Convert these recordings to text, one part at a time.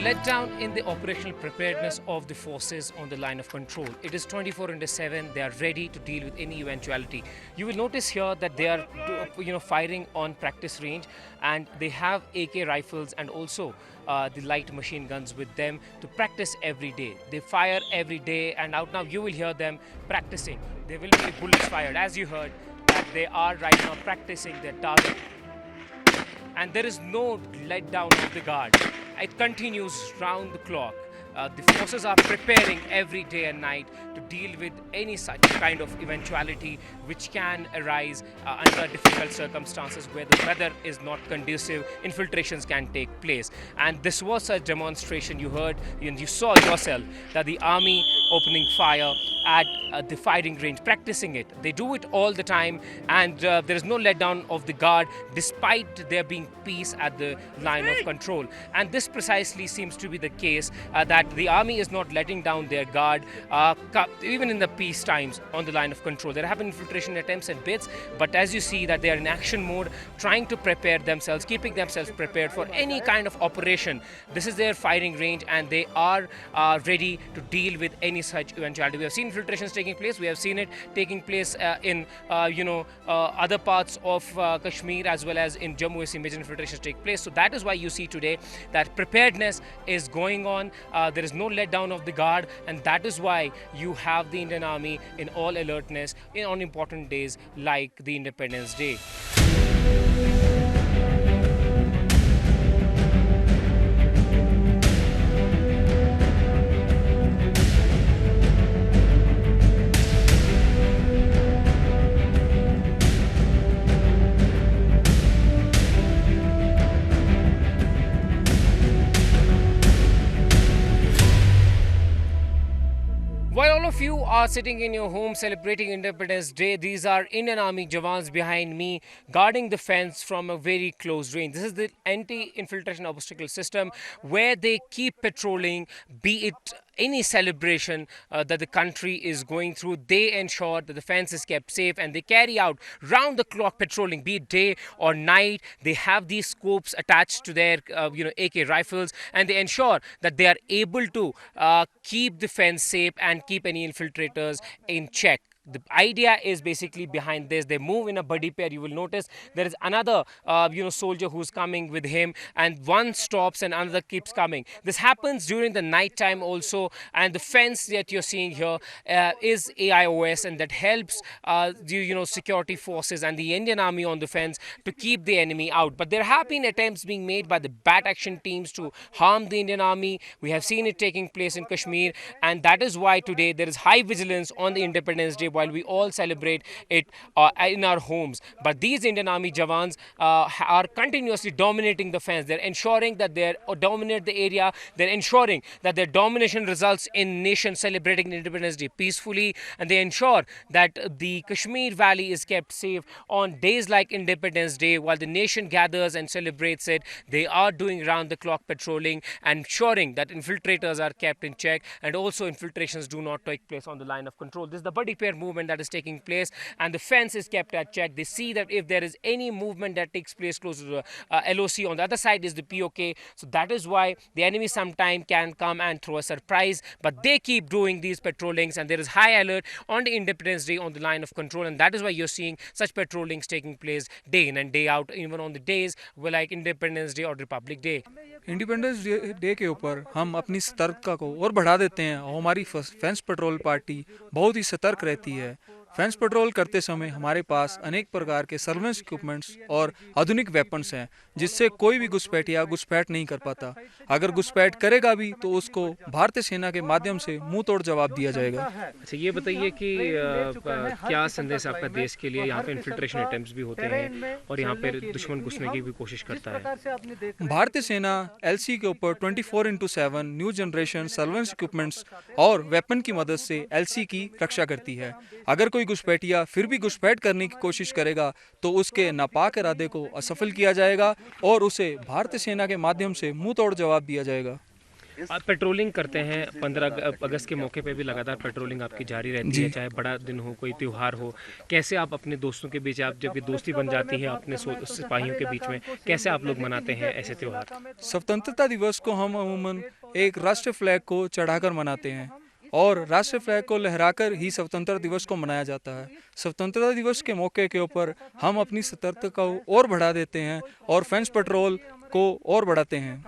letdown in the operational preparedness of the forces on the line of control. It is 24/7. They are ready to deal with any eventuality. You will notice here that they are, firing on practice range, and they have AK rifles and also the light machine guns with them to practice every day. They fire every day, and out now you will hear them practicing. There will be bullets fired, as you heard, that they are right now practicing their target. And there is no let down of the guard. It continues round the clock. The forces are preparing every day and night to deal with any such kind of eventuality which can arise under difficult circumstances where the weather is not conducive. Infiltrations can take place, and this was a demonstration. You heard and you saw yourself that the army opening fire at the firing range, practicing it. They do it all the time, and there is no letdown of the guard despite there being peace at the line of control. And this precisely seems to be the case, that the army is not letting down their guard even in the peace times on the line of control. There have been infiltration attempts and bits, but as you see that they are in action mode, trying to prepare themselves, keeping themselves prepared for any kind of operation. This is their firing range, and they are ready to deal with any such eventuality. We have seen infiltrations taking place. We have seen it taking place in other parts of Kashmir, as well as in Jammu. We see major infiltrations take place. So that is why you see today that preparedness is going on. There is no letdown of the guard, and that is why you have the Indian Army in all alertness on important days like the Independence Day. While all of you are sitting in your home celebrating Independence Day, these are Indian Army Jawans behind me guarding the fence from a very close range. This is the anti-infiltration obstacle system where they keep patrolling, be it any celebration that the country is going through. They ensure that the fence is kept safe, and they carry out round the clock patrolling, be it day or night. They have these scopes attached to their AK rifles, and they ensure that they are able to keep the fence safe and keep any infiltrators in check. The idea is basically behind this. They move in a buddy pair. You will notice there is another soldier who's coming with him, and one stops and another keeps coming. This happens during the night time also, and the fence that you're seeing here is AIOS, and that helps security forces and the Indian Army on the fence to keep the enemy out. But there have been attempts being made by the bat action teams to harm the Indian Army. We have seen it taking place in Kashmir, and that is why today there is high vigilance on the Independence Day while we all celebrate it in our homes. But these Indian Army Jawans are continuously dominating the fence. They're ensuring that they dominate the area. They're ensuring that their domination results in nation celebrating Independence Day peacefully, and they ensure that the Kashmir Valley is kept safe on days like Independence Day. While the nation gathers and celebrates it, they are doing round-the-clock patrolling and ensuring that infiltrators are kept in check, and also infiltrations do not take place on the line of control. This is the buddy pair movement that is taking place, and the fence is kept at check. They see that if there is any movement that takes place close to the LOC, on the other side is the POK. So that is why the enemy sometime can come and throw a surprise, but they keep doing these patrollings, and there is high alert on the Independence Day on the line of control, and that is why you're seeing such patrollings taking place day in and day out, even on the days like Independence Day or Republic Day. Independence day के ऊपर हम अपनी सतर्कता को और बढ़ा देते हैं, और हमारी फेंस पेट्रोल पार्टी बहुत ही सतर्क रहती है। फेंस पेट्रोल करते समय हमारे पास अनेक प्रकार के सर्वेलेंस इक्विपमेंट्स और आधुनिक वेपन्स हैं, जिससे कोई भी घुसपैठिया घुसपैठ नहीं कर पाता। अगर घुसपैठ करेगा भी तो उसको भारतीय सेना के माध्यम से मुंह तोड़ जवाब दिया जाएगा। अच्छा, ये बताइए कि क्या संदेश आपका देश के लिए? यहाँ पे इन्फिल्ट्रेशन अटेम्प्ट्स भी होते हैं और यहाँ पे दुश्मन घुसने की भी कोशिश करता है। भारतीय सेना एलसी के ऊपर 24/7 न्यू जनरेशन सर्वेलेंस इक्विपमेंट्स और वेपन की मदद से एलसी की रक्षा करती है। अगर कोई घुसपैठिया फिर भी घुसपैठ करने की कोशिश करेगा तो उसके नापाक इरादे को असफल किया जाएगा और उसे भारतीय सेना के माध्यम से मुंह तोड़ जवाब दिया जाएगा। आप पेट्रोलिंग करते हैं 15 अगस्त के मौके पे भी लगातार पेट्रोलिंग आपकी जारी रहती जी। है, चाहे बड़ा दिन हो, कोई त्यौहार हो। कैसे आप अपने दोस्तों के बीच, आप जब ये दोस्ती बन जाती है अपने सिपाहियों के बीच में, कैसे आप लोग मनाते हैं ऐसे त्यौहार? स्वतंत्रता दिवस को हम अमूमन एक राष्ट्रीय फ्लैग को चढ़ाकर मनाते हैं और राष्ट्रीय फ्लैग को लहराकर ही स्वतंत्रता दिवस को मनाया जाता है। स्वतंत्रता दिवस के मौके के ऊपर हम अपनी सतर्कता को और बढ़ा देते हैं और फेंस पेट्रोल को और बढ़ाते हैं।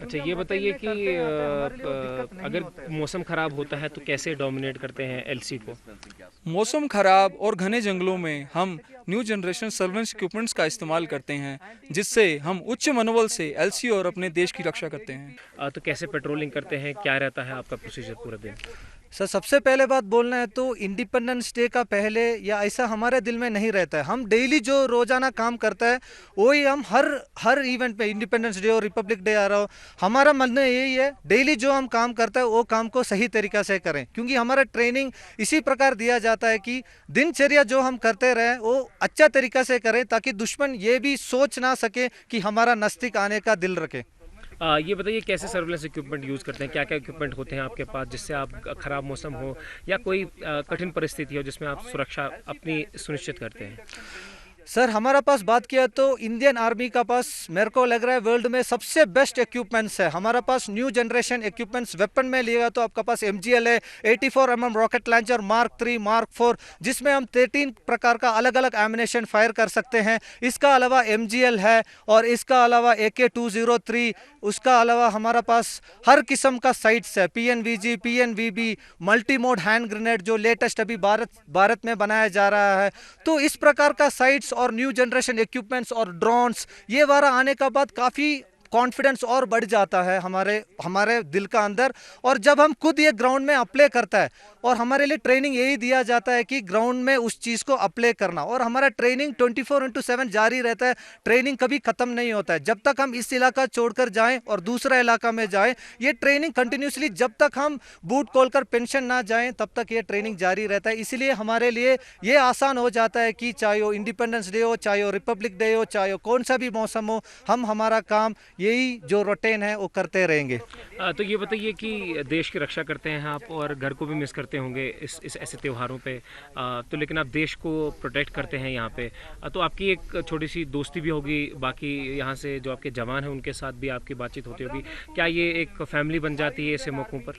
अच्छा, ये बताइए कि अगर मौसम ख़राब होता है तो कैसे डोमिनेट करते हैं एलसी को? मौसम खराब और घने जंगलों में हम न्यू जनरेशन सर्वेलेंस इक्विपमेंट्स का इस्तेमाल करते हैं, जिससे हम उच्च मनोबल से एलसी और अपने देश की रक्षा करते हैं। तो कैसे पेट्रोलिंग करते हैं, क्या रहता है आपका प्रोसीजर पूरा दिन? सर सबसे पहले बात बोलना है तो इंडिपेंडेंस डे का पहले या ऐसा हमारे दिल में नहीं रहता है। हम डेली जो रोजाना काम करता है वही हम हर इवेंट पे, इंडिपेंडेंस डे और रिपब्लिक डे आ रहा हो, हमारा मानना यही है डेली जो हम काम करता है वो काम को सही तरीका से करें, क्योंकि हमारा ट्रेनिंग इसी प्रकार दिया जाता है कि दिनचर्या जो हम करते रहे वो अच्छा तरीका से करें, ताकि दुश्मन ये भी सोच ना सके कि हमारा नज़दीक आने का दिल रखे। ये बताइए कैसे सर्विलेंस इक्विपमेंट यूज़ करते हैं, क्या क्या इक्विपमेंट होते हैं आपके पास जिससे आप ख़राब मौसम हो या कोई कठिन परिस्थिति हो जिसमें आप सुरक्षा अपनी सुनिश्चित करते हैं? सर हमारा पास बात किया तो इंडियन आर्मी का पास मेरे को लग रहा है वर्ल्ड में सबसे बेस्ट इक्विपमेंट्स है। हमारा पास न्यू जनरेशन इक्विपमेंट्स, वेपन में लिएगा तो आपका पास MGL है, 84mm rocket launcher mark 3 mark 4, जिसमें हम 13 प्रकार का अलग अलग एमिनेशन फायर कर सकते हैं। इसका अलावा MGL है और इसका अलावा AK-203, उसका अलावा हमारा पास हर किस्म का साइट्स है, PNVG, PNVB, multi mode hand grenade जो लेटेस्ट अभी भारत में बनाया जा रहा है। तो इस प्रकार का साइट्स और न्यू जनरेशन इक्विपमेंट्स और ड्रोन्स ये वाला आने का बाद काफ़ी कॉन्फिडेंस और बढ़ जाता है हमारे दिल का अंदर। और जब हम खुद ये ग्राउंड में अप्लाई करता है, और हमारे लिए ट्रेनिंग यही दिया जाता है कि ग्राउंड में उस चीज़ को अप्लाई करना, और हमारा ट्रेनिंग 24/7 जारी रहता है। ट्रेनिंग कभी ख़त्म नहीं होता है। जब तक हम इस इलाका छोड़कर जाएं और दूसरा इलाका में जाएं, ये ट्रेनिंग कंटिन्यूसली, जब तक हम बूट खोलकर पेंशन ना जाएं तब तक ये ट्रेनिंग जारी रहता है। इसलिए हमारे लिए ये आसान हो जाता है कि चाहे वो इंडिपेंडेंस डे हो, चाहे वो रिपब्लिक डे हो, चाहे वो कौन सा भी मौसम हो, हम हमारा काम यही जो रूटीन है वो करते रहेंगे। तो ये बताइए कि देश की रक्षा करते हैं आप और घर को भी मिस करते होंगे इस ऐसे त्योहारों पे, तो लेकिन आप देश को प्रोटेक्ट करते हैं यहाँ पे, तो आपकी एक छोटी सी दोस्ती भी होगी बाकी यहाँ से जो आपके जवान हैं उनके साथ भी आपकी बातचीत होती होगी, क्या ये एक फैमिली बन जाती है ऐसे मौक़ों पर?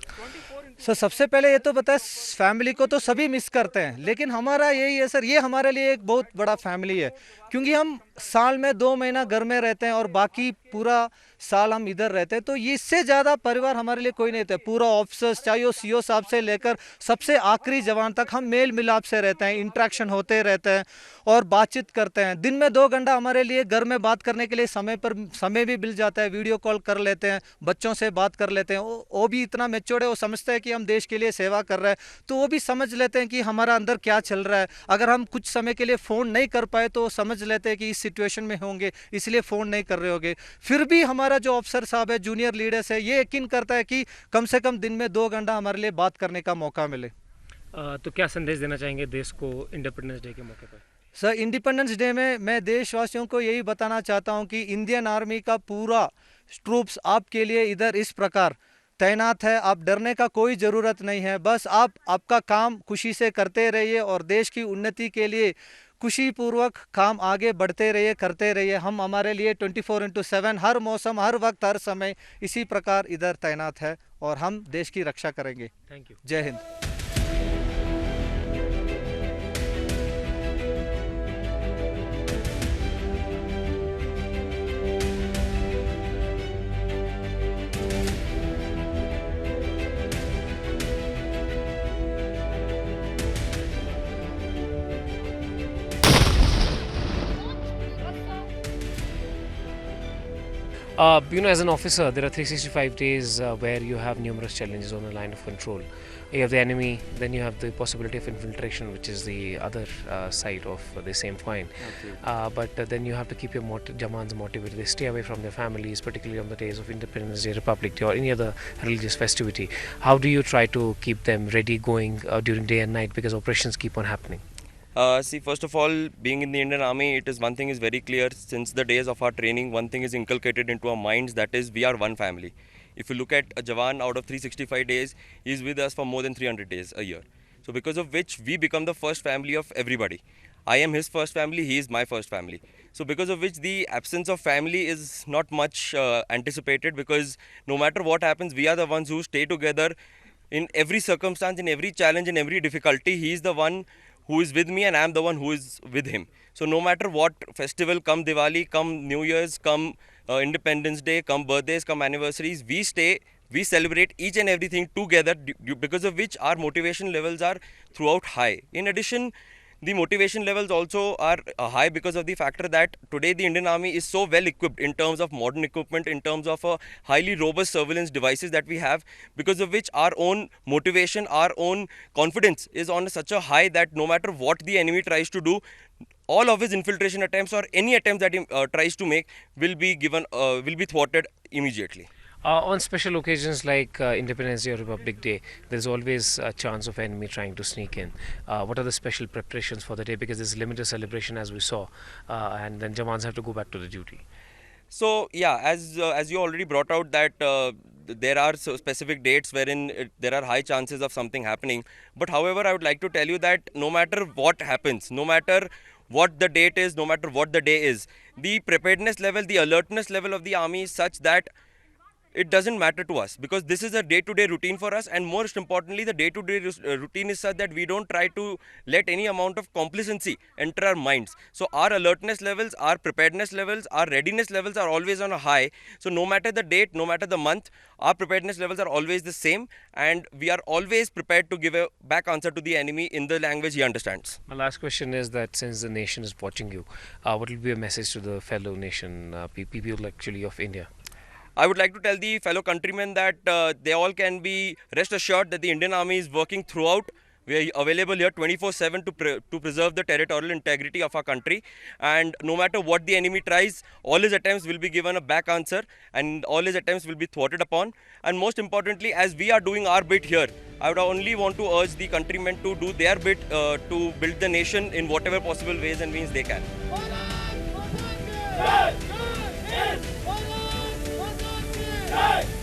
सर सबसे पहले ये तो बताए, फैमिली को तो सभी मिस करते हैं, लेकिन हमारा यही है सर, ये हमारे लिए एक बहुत बड़ा फैमिली है, क्योंकि हम साल में 2 महीना घर में रहते हैं और बाकी पूरा साल हम इधर रहते हैं। तो इससे ज़्यादा परिवार हमारे लिए कोई नहीं रहता है। पूरा ऑफिसर्स, चाहे वो CO साहब से लेकर सबसे आखिरी जवान तक, हम मेल मिलाप से रहते हैं, इंट्रैक्शन होते रहते हैं और बातचीत करते हैं। दिन में 2 घंटा हमारे लिए घर में बात करने के लिए समय भी मिल जाता है। वीडियो कॉल कर लेते हैं, बच्चों से बात कर लेते हैं। वो भी इतना मैच्योर्ड है, वो समझते हैं कि हम देश के लिए सेवा कर रहे हैं, तो वो भी समझ लेते हैं कि हमारा अंदर क्या चल रहा है। अगर हम कुछ समय के लिए फ़ोन नहीं कर पाए तो समझ लेते हैं कि इस सिचुएशन में होंगे, इसलिए फ़ोन नहीं कर रहे होंगे। फिर भी हमारा जो अफसर साहब है, जूनियर लीडर्स है, ये यकीन करता है कि कम से कम दिन में 2 घंटा हमारे लिए बात करने का मौका मिले। तो क्या संदेश देना चाहेंगे देश को इंडिपेंडेंस डे के मौके पर? सर इंडिपेंडेंस डे में मैं देशवासियों को यही बताना चाहता हूं कि इंडियन आर्मी का पूरा ट्रूप्स आपके लिए इधर इस प्रकार तैनात है। आप डरने का कोई ज़रूरत नहीं है, बस आप आपका काम खुशी से करते रहिए और देश की उन्नति के लिए खुशीपूर्वक काम आगे बढ़ते रहिए, करते रहिए। हम हमारे लिए 24/7 हर मौसम, हर वक्त, हर समय इसी प्रकार इधर तैनात है और हम देश की रक्षा करेंगे। Thank you. जय Hind. As an officer, there are 365 days where you have numerous challenges on the line of control. You have the enemy, then you have the possibility of infiltration, which is the other side of the same coin. But then you have to keep your Jamans motivated. They stay away from their families, particularly on the days of Independence Day, Republic Day, or any other religious festivity. How do you try to keep them ready going during day and night, because operations keep on happening? See, first of all, being in the Indian Army, it is one thing is very clear. Since the days of our training, one thing is inculcated into our minds, that is, we are one family. If you look at a Jawan, out of 365 days, he is with us for more than 300 days a year. So because of which we become the first family of everybody. I am his first family, he is my first family. So because of which the absence of family is not much anticipated, because no matter what happens, we are the ones who stay together in every circumstance, in every challenge, in every difficulty. He is the one who is with me and I am the one who is with him. So no matter what festival, come Diwali, come New Year's, come Independence Day, come birthdays, come anniversaries, we stay, we celebrate each and everything together, because of which our motivation levels are throughout high. In addition, the motivation levels also are high because of the factor that today the Indian Army is so well equipped in terms of modern equipment, in terms of highly robust surveillance devices that we have, because of which our own motivation, our own confidence is on such a high that no matter what the enemy tries to do, all of his infiltration attempts or any attempts that he tries to make will be thwarted immediately. On special occasions like Independence Day or Republic Day, there's always a chance of enemy trying to sneak in. What are the special preparations for the day? Because there's limited celebration, as we saw, and then Jawans have to go back to the duty. So yeah, as you already brought out that there are specific dates wherein there are high chances of something happening. But however, I would like to tell you that no matter what happens, no matter what the date is, no matter what the day is, the preparedness level, the alertness level of the army is such that it doesn't matter to us, because this is a day-to-day routine for us, and most importantly the day-to-day routine is such that we don't try to let any amount of complacency enter our minds. So our alertness levels, our preparedness levels, our readiness levels are always on a high. So no matter the date, no matter the month, our preparedness levels are always the same, and we are always prepared to give a back answer to the enemy in the language he understands. My last question is that since the nation is watching you, what will be a message to the fellow nation, people actually of India? I would like to tell the fellow countrymen that they all can be rest assured that the Indian Army is working throughout. We are available here 24/7 to preserve the territorial integrity of our country, and no matter what the enemy tries, all his attempts will be given a back answer, and all his attempts will be thwarted upon. And most importantly, as we are doing our bit here, I would only want to urge the countrymen to do their bit to build the nation in whatever possible ways and means they can. Hey!